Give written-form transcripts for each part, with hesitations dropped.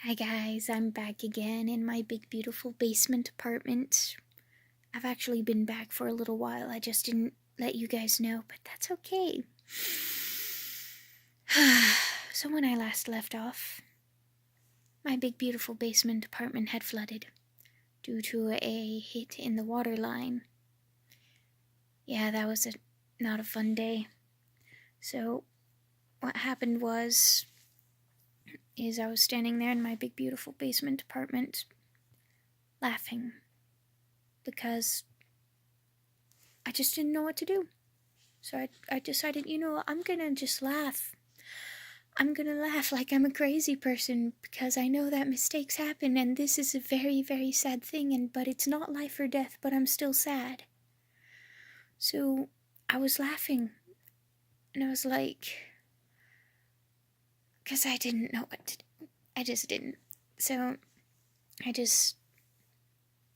Hi guys, I'm back again in my big beautiful basement apartment. I've actually been back for a little while, I just didn't let you guys know, but that's okay. So when I last left off, my big beautiful basement apartment had flooded due to a hit in the water line. Yeah, that was not a fun day. So what happened was I was standing there in my big beautiful basement apartment laughing because I just didn't know what to do. So I decided, I'm gonna just laugh. I'm gonna laugh like I'm a crazy person because I know that mistakes happen and this is a very, very sad thing, but it's not life or death, but I'm still sad. So I was laughing and I was like, because I didn't know what to do. I just didn't. So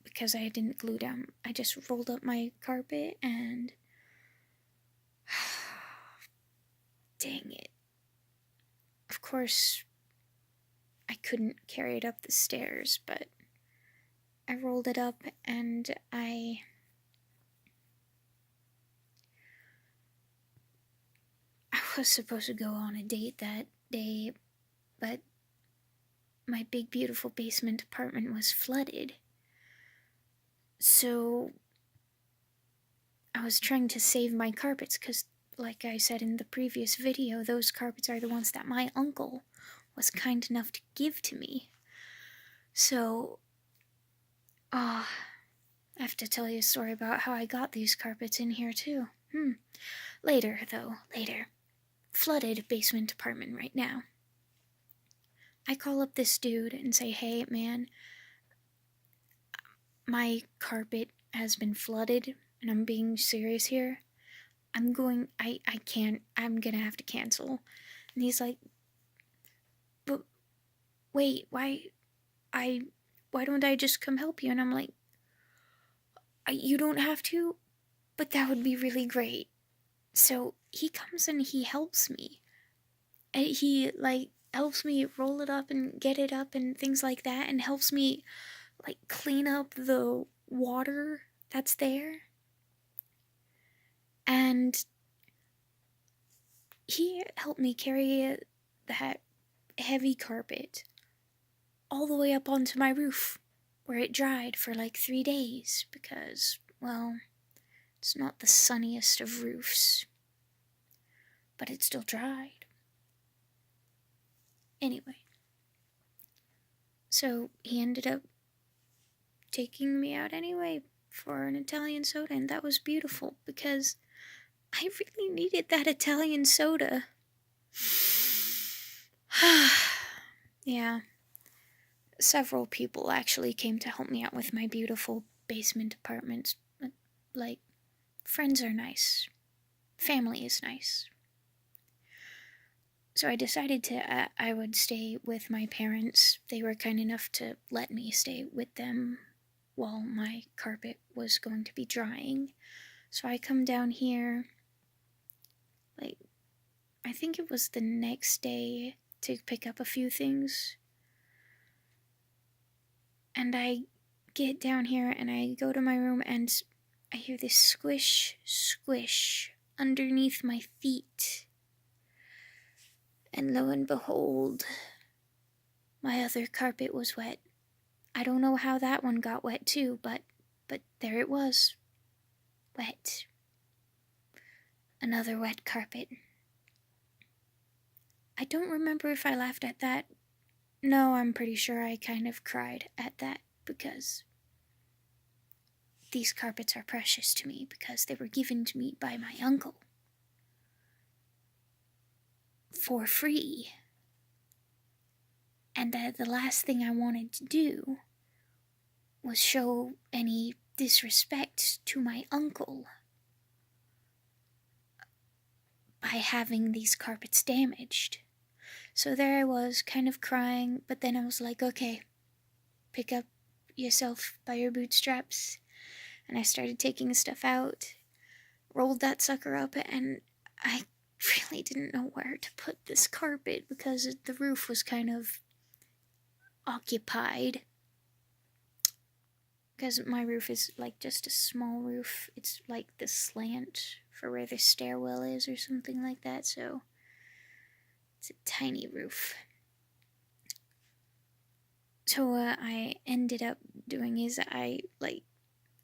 because I didn't glue down, I just rolled up my carpet and dang it. Of course, I couldn't carry it up the stairs, but I rolled it up and I was supposed to go on a date that day, but my big beautiful basement apartment was flooded. So I was trying to save my carpets because, like I said in the previous video, those carpets are the ones that my uncle was kind enough to give to me. So, I have to tell you a story about how I got these carpets in here too. Later, though, later. Flooded basement apartment right now. I call up this dude and say, hey man, my carpet has been flooded and I'm being serious here. I can't, I'm gonna have to cancel. And he's like, but wait, why don't I just come help you? And I'm like, you don't have to, but that would be really great. So he comes and he helps me. And he helps me roll it up and get it up and things like that, and helps me clean up the water that's there. And he helped me carry that heavy carpet all the way up onto my roof, where it dried for 3 days because, well, it's not the sunniest of roofs, but it still dried. Anyway, so he ended up taking me out anyway for an Italian soda, and that was beautiful because I really needed that Italian soda. Yeah. Several people actually came to help me out with my beautiful basement apartment. Friends are nice. Family is nice. So I decided I would stay with my parents. They were kind enough to let me stay with them while my carpet was going to be drying. So I come down here, I think it was the next day, to pick up a few things. And I get down here and I go to my room and I hear this squish, squish underneath my feet. And lo and behold, my other carpet was wet. I don't know how that one got wet too, but there it was. Wet. Another wet carpet. I don't remember if I laughed at that. No, I'm pretty sure I kind of cried at that because these carpets are precious to me because they were given to me by my uncle. For free. And the last thing I wanted to do was show any disrespect to my uncle by having these carpets damaged. So there I was, kind of crying, but then I was like, okay, pick up yourself by your bootstraps. And I started taking stuff out, rolled that sucker up, and I really didn't know where to put this carpet because the roof was kind of occupied. Because my roof is like just a small roof. It's like the slant for where the stairwell is or something like that, so it's a tiny roof. So what I ended up doing is I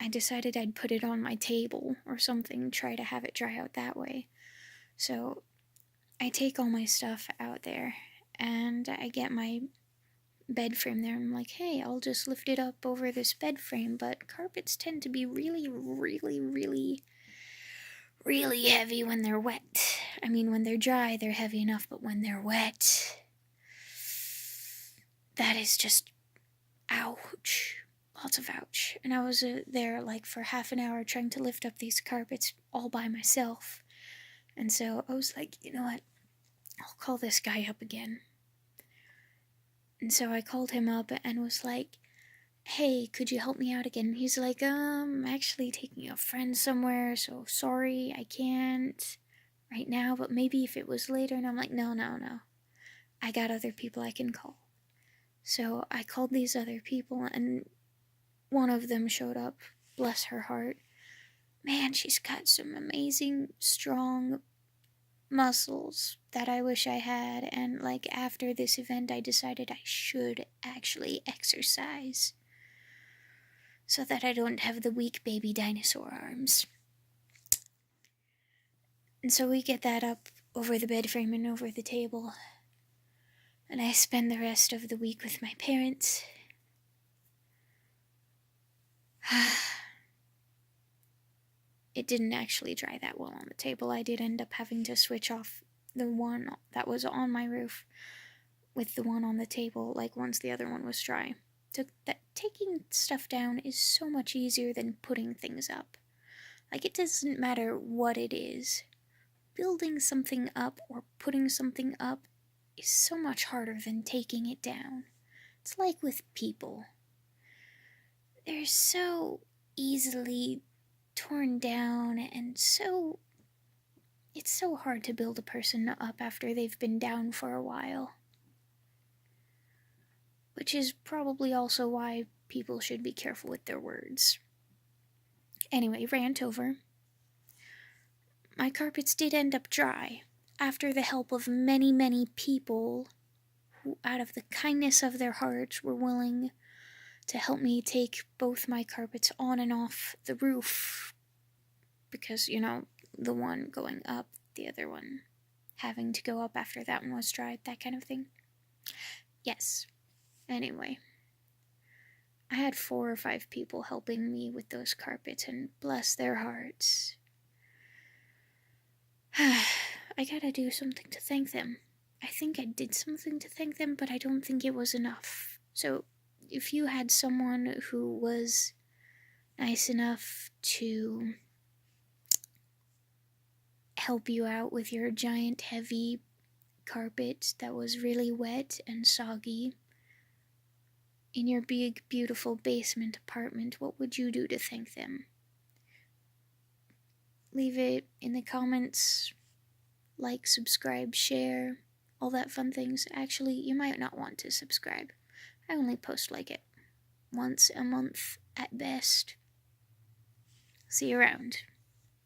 decided I'd put it on my table or something, try to have it dry out that way. So I take all my stuff out there and I get my bed frame there. I'm like, hey, I'll just lift it up over this bed frame, but carpets tend to be really, really, really, really heavy when they're wet. I mean, when they're dry, they're heavy enough, but when they're wet, that is just ouch. Lots of ouch. And I was there like for half an hour trying to lift up these carpets all by myself. And so I was like, you know what? I'll call this guy up again. And so I called him up and was like, hey, could you help me out again? He's like, I'm actually taking a friend somewhere, so sorry, I can't right now, but maybe if it was later. And I'm like, no. I got other people I can call. So I called these other people, and one of them showed up. Bless her heart. Man, she's got some amazing, strong muscles that I wish I had. And like after this event, I decided I should actually exercise so that I don't have the weak baby dinosaur arms. And so we get that up over the bed frame and over the table. And I spend the rest of the week with my parents. It didn't actually dry that well on the table. I did end up having to switch off the one that was on my roof with the one on the table, like once the other one was dry. So that taking stuff down is so much easier than putting things up. Like, it doesn't matter what it is. Building something up or putting something up is so much harder than taking it down. It's like with people. They're so easily torn down, and it's so hard to build a person up after they've been down for a while. Which is probably also why people should be careful with their words. Anyway, rant over. My carpets did end up dry, after the help of many, many people who, out of the kindness of their hearts, were willing to help me take both my carpets on and off the roof. Because, the one going up, the other one having to go up after that one was dry, that kind of thing. Yes. Anyway, I had 4 or 5 people helping me with those carpets, and bless their hearts. I gotta do something to thank them. I think I did something to thank them, but I don't think it was enough. So, if you had someone who was nice enough to help you out with your giant, heavy carpet that was really wet and soggy in your big, beautiful basement apartment, what would you do to thank them? Leave it in the comments. Like, subscribe, share, all that fun things. Actually, you might not want to subscribe. I only post like it once a month at best. See you around.